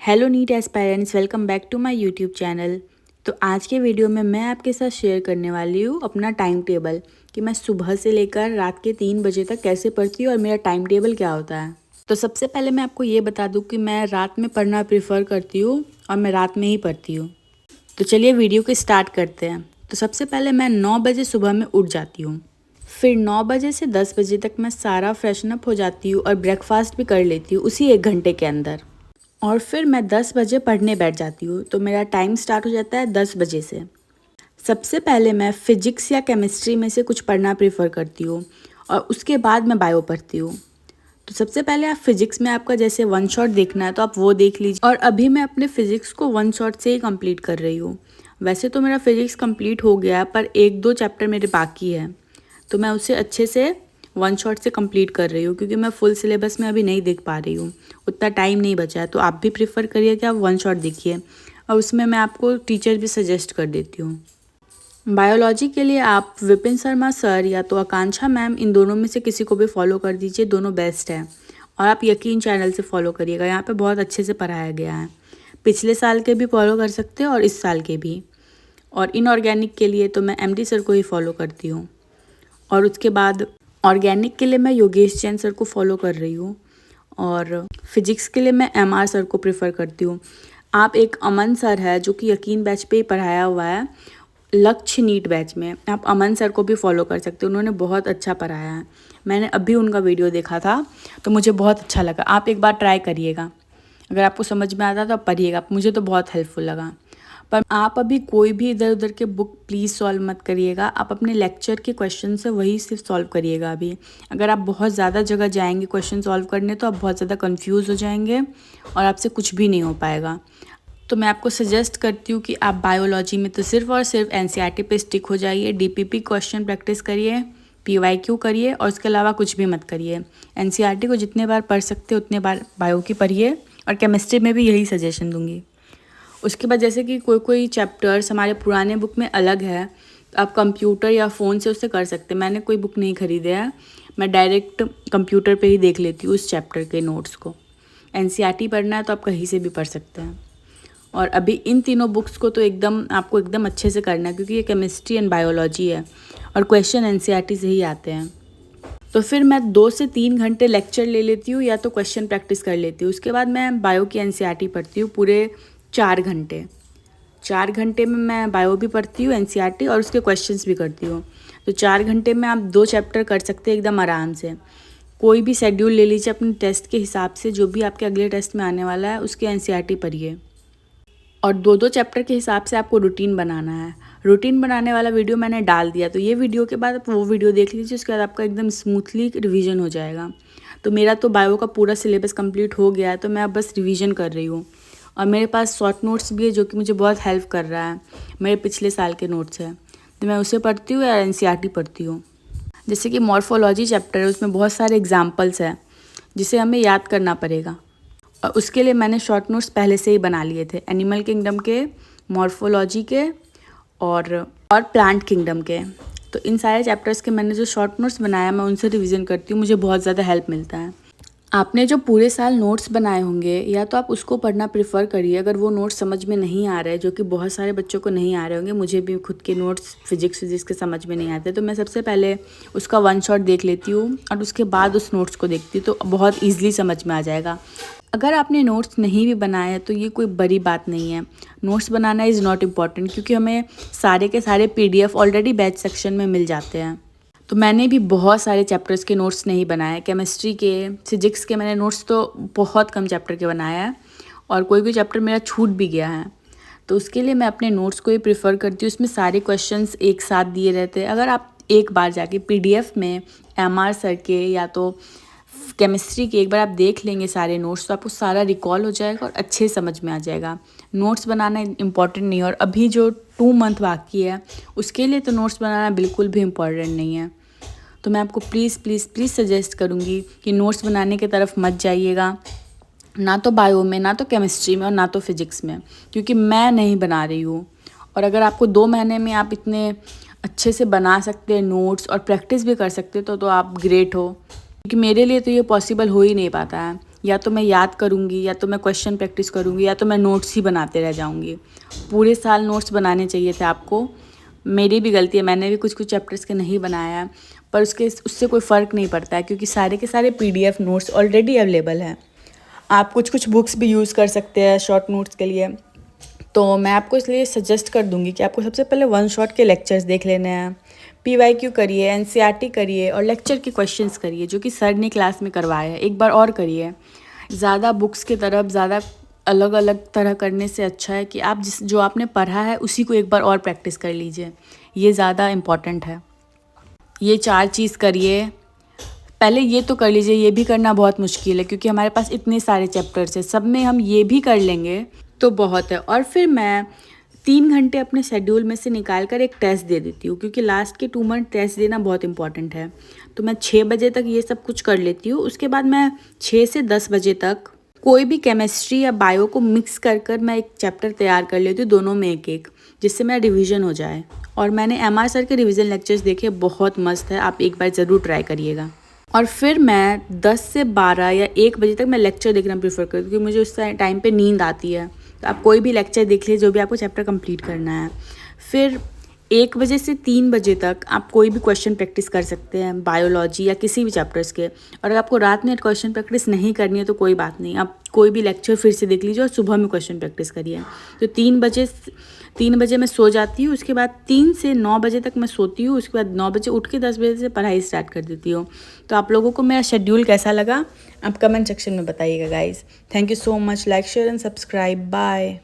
Hello NEET aspirants, welcome back to my YouTube channel. तो आज के वीडियो में मैं आपके साथ शेयर करने वाली हूँ अपना टाइम टेबल कि मैं सुबह से लेकर रात के 3 बजे तक कैसे पढ़ती हूँ और मेरा टाइम टेबल क्या होता है। तो सबसे पहले मैं आपको ये बता दूँ कि मैं रात में पढ़ना प्रेफर करती हूँ और मैं रात में ही पढ़ती हूँ। तो चलिए वीडियो को स्टार्ट करते हैं। तो सबसे पहले मैं 9 बजे सुबह में उठ जाती हूँ। फिर 9 बजे से 10 बजे तक मैं सारा फ्रेशन अप हो जाती हूँ और ब्रेकफास्ट भी कर लेती हूँ उसी 1 घंटे के अंदर। और फिर मैं 10 बजे पढ़ने बैठ जाती हूँ। तो मेरा टाइम स्टार्ट हो जाता है 10 बजे से। सबसे पहले मैं फिजिक्स या केमिस्ट्री में से कुछ पढ़ना प्रेफर करती हूँ और उसके बाद मैं बायो पढ़ती हूँ। तो सबसे पहले आप फिजिक्स में आपका जैसे वन शॉट देखना है तो आप वो देख लीजिए। और अभी मैं अपने फिजिक्स को वन शॉट से ही कंप्लीट कर रही हूँ। वैसे तो मेरा फिजिक्स कंप्लीट हो गया पर 1-2 चैप्टर मेरे बाकी है, तो मैं उसे अच्छे से वन शॉट से कंप्लीट कर रही हूँ क्योंकि मैं फुल सिलेबस में अभी नहीं देख पा रही हूँ, उतना टाइम नहीं बचा है। तो आप भी प्रेफर करिए कि आप वन शॉट देखिए और उसमें मैं आपको टीचर भी सजेस्ट कर देती हूँ। बायोलॉजी के लिए आप विपिन शर्मा सर या तो आकांक्षा मैम, इन दोनों में से किसी को भी फॉलो कर दीजिए, दोनों बेस्ट हैं। और आप यकीन चैनल से फॉलो करिएगा, यहाँ पे बहुत अच्छे से पढ़ाया गया है। पिछले साल के भी फॉलो कर सकते हैं और इस साल के भी। और इनऑर्गेनिक के लिए तो मैं एमडी सर को ही फॉलो करती हूँ। और उसके बाद ऑर्गेनिक के लिए मैं योगेश जैन सर को फॉलो कर रही हूँ और फिजिक्स के लिए मैं एमआर सर को प्रेफर करती हूँ। आप एक अमन सर है जो कि यकीन बैच पे ही पढ़ाया हुआ है, लक्ष्य नीट बैच में। आप अमन सर को भी फॉलो कर सकते हो, उन्होंने बहुत अच्छा पढ़ाया है। मैंने अभी उनका वीडियो देखा था तो मुझे बहुत अच्छा लगा। आप एक बार ट्राई करिएगा, अगर आपको समझ में आता तो आप पढ़िएगा, मुझे तो बहुत हेल्पफुल लगा। पर आप अभी कोई भी इधर उधर के बुक प्लीज़ सॉल्व मत करिएगा, आप अपने लेक्चर के क्वेश्चन से वही सिर्फ सॉल्व करिएगा। अभी अगर आप बहुत ज़्यादा जगह जाएंगे क्वेश्चन सॉल्व करने तो आप बहुत ज़्यादा कंफ्यूज हो जाएंगे और आपसे कुछ भी नहीं हो पाएगा। तो मैं आपको सजेस्ट करती हूँ कि आप बायोलॉजी में तो सिर्फ और सिर्फ एनसीईआरटी पे स्टिक हो जाइए, डीपीपी क्वेश्चन प्रैक्टिस करिए, पीवाईक्यू करिए और उसके अलावा कुछ भी मत करिए। एनसीईआरटी को जितने बार पढ़ सकते हो उतने बार बायो की पढ़िए और केमिस्ट्री में भी यही सजेशन दूंगी। उसके बाद जैसे कि कोई कोई चैप्टर्स हमारे पुराने बुक में अलग है, आप कंप्यूटर या फ़ोन से उससे कर सकते हैं। मैंने कोई बुक नहीं खरीदे है, मैं डायरेक्ट कंप्यूटर पे ही देख लेती हूँ उस चैप्टर के नोट्स को। एनसीईआरटी पढ़ना है तो आप कहीं से भी पढ़ सकते हैं। और अभी इन तीनों बुक्स को तो आपको एकदम अच्छे से करना है क्योंकि ये केमिस्ट्री एंड बायोलॉजी है और क्वेश्चन एनसीईआरटी से ही आते हैं। तो फिर मैं 2 से 3 घंटे लेक्चर ले लेती हूँ या तो क्वेश्चन प्रैक्टिस कर लेती हूँ। उसके बाद मैं बायो की एनसीईआरटी पढ़ती हूँ पूरे 4 घंटे। 4 घंटे में मैं बायो भी पढ़ती हूँ, एनसीईआरटी और उसके क्वेश्चंस भी करती हूँ। तो 4 घंटे में आप 2 चैप्टर कर सकते हैं एकदम आराम से। कोई भी शेड्यूल ले लीजिए अपने टेस्ट के हिसाब से, जो भी आपके अगले टेस्ट में आने वाला है उसकी एनसीईआरटी पढ़िए। और 2-2 चैप्टर के हिसाब से आपको रूटीन बनाना है। रूटीन बनाने वाला वीडियो मैंने डाल दिया, तो ये वीडियो के बाद आप वो वीडियो देख लीजिए, उसके बाद आपका एकदम स्मूथली रिवीजन हो जाएगा। तो मेरा तो बायो का पूरा सिलेबस कंप्लीट हो गया है, तो मैं अब बस रिवीजन कर रही हूँ। और मेरे पास शॉर्ट नोट्स भी है जो कि मुझे बहुत हेल्प कर रहा है, मेरे पिछले साल के नोट्स हैं, तो मैं उसे पढ़ती हूँ या एनसीईआरटी पढ़ती हूँ। जैसे कि मॉर्फोलॉजी चैप्टर है, उसमें बहुत सारे एग्जाम्पल्स हैं जिसे हमें याद करना पड़ेगा और उसके लिए मैंने शॉर्ट नोट्स पहले से ही बना लिए थे, एनिमल किंगडम के, मॉर्फोलॉजी के और प्लांट किंगडम के। तो इन सारे चैप्टर्स के मैंने जो शॉर्ट नोट्स बनाया मैं उनसे रिवीजन करती हूँ, मुझे बहुत ज़्यादा हेल्प मिलता है। आपने जो पूरे साल नोट्स बनाए होंगे या तो आप उसको पढ़ना प्रेफर करिए अगर वो नोट्स समझ में नहीं आ रहे, जो कि बहुत सारे बच्चों को नहीं आ रहे होंगे। मुझे भी खुद के नोट्स फिजिक्स के समझ में नहीं आते, तो मैं सबसे पहले उसका वन शॉट देख लेती हूँ और उसके बाद उस नोट्स को देखती हूँ, तो बहुत ईजिली समझ में आ जाएगा। अगर आपने नोट्स नहीं भी बनाए हैं तो ये कोई बड़ी बात नहीं है। Notes banana is not important क्योंकि हमें सारे के सारे पीडीएफ ऑलरेडी बैच सेक्शन में मिल जाते हैं। तो मैंने भी बहुत सारे चैप्टर्स के नोट्स नहीं बनाए, केमिस्ट्री के, फिजिक्स के मैंने नोट्स तो बहुत कम चैप्टर के बनाया है और कोई कोई चैप्टर मेरा छूट भी गया है। तो उसके लिए मैं अपने नोट्स को ही प्रेफर करती हूँ, उसमें सारे क्वेश्चंस एक साथ दिए रहते हैं। अगर आप एक बार जाके पीडीएफ में एमआर सर के या तो केमिस्ट्री के एक बार आप देख लेंगे सारे नोट्स, तो आपको सारा रिकॉल हो जाएगा और अच्छे समझ में आ जाएगा। नोट्स बनाना इम्पॉर्टेंट नहीं है और अभी जो 2 मंथ बाकी है उसके लिए तो नोट्स बनाना बिल्कुल भी इम्पॉर्टेंट नहीं है। तो मैं आपको प्लीज़ प्लीज़ प्लीज़ सजेस्ट करूँगी कि नोट्स बनाने की तरफ मत जाइएगा, ना तो बायो में, ना तो केमिस्ट्री में और ना तो फिजिक्स में, क्योंकि मैं नहीं बना रही हूँ। और अगर आपको 2 महीने में आप इतने अच्छे से बना सकते हैं नोट्स और प्रैक्टिस भी कर सकते हो तो आप ग्रेट हो, क्योंकि मेरे लिए तो ये पॉसिबल हो ही नहीं पाता है। या तो मैं याद करूँगी, या तो मैं क्वेश्चन प्रैक्टिस करूँगी, या तो मैं नोट्स ही बनाते रह जाऊँगी। पूरे साल नोट्स बनाने चाहिए थे आपको। मेरी भी गलती है, मैंने भी कुछ कुछ चैप्टर्स के नहीं बनाया, पर उससे कोई फ़र्क नहीं पड़ता है, क्योंकि सारे के सारे PDF नोट्स ऑलरेडी अवेलेबल हैं। आप कुछ कुछ बुक्स भी यूज़ कर सकते हैं शॉर्ट नोट्स के लिए। तो मैं आपको इसलिए सजेस्ट कर दूंगी कि आपको सबसे पहले वन शॉट के लेक्चर्स देख लेने हैं। PYQ करिए, NCERT करिए और लेक्चर के क्वेश्चंस करिए जो कि सर ने क्लास में करवाया है, एक बार और करिए। ज़्यादा बुक्स की तरफ ज़्यादा अलग अलग तरह करने से अच्छा है कि आप जो आपने पढ़ा है उसी को एक बार और प्रैक्टिस कर लीजिए, ये ज़्यादा इम्पॉर्टेंट है। ये 4 चीज़ करिए। पहले ये तो कर लीजिए, ये भी करना बहुत मुश्किल है क्योंकि हमारे पास इतने सारे चैप्टर्स हैं, सब में हम ये भी कर लेंगे तो बहुत है। और फिर मैं 3 घंटे अपने शेड्यूल में से निकाल कर एक टेस्ट दे देती हूँ, क्योंकि लास्ट के 2 मंथ टेस्ट देना बहुत इंपॉर्टेंट है। तो मैं 6 बजे तक ये सब कुछ कर लेती हूँ। उसके बाद मैं 6 से 10 बजे तक कोई भी केमिस्ट्री या बायो को मिक्स कर मैं एक चैप्टर तैयार कर लेती हूँ, दोनों में एक एक, जिससे मेरा रिवीजन हो जाए। और मैंने MR सर के रिवीजन लेक्चर्स देखे, बहुत मस्त है, आप एक बार ज़रूर ट्राई करिएगा। और फिर मैं 10 से 12 या 1 बजे तक मैं लेक्चर देखना प्रेफर करती हूँ, क्योंकि मुझे उस टाइम पे नींद आती है। तो आप कोई भी लेक्चर देख लीजिए जो भी आपको चैप्टर कंप्लीट करना है। फिर 1 बजे से 3 बजे तक आप कोई भी क्वेश्चन प्रैक्टिस कर सकते हैं, बायोलॉजी या किसी भी चैप्टर्स के। और अगर आपको रात में क्वेश्चन प्रैक्टिस नहीं करनी है तो कोई बात नहीं, आप कोई भी लेक्चर फिर से देख लीजिए और सुबह में क्वेश्चन प्रैक्टिस करिए। तो 3 बजे मैं सो जाती हूँ, उसके बाद 3 से 9 बजे तक मैं सोती हूँ, उसके बाद 9 बजे उठ के 10 बजे से पढ़ाई स्टार्ट कर देती हूँ। तो आप लोगों को मेरा शेड्यूल कैसा लगा आप कमेंट सेक्शन में बताइएगा guys. Thank you so much. Like, share and subscribe. Bye.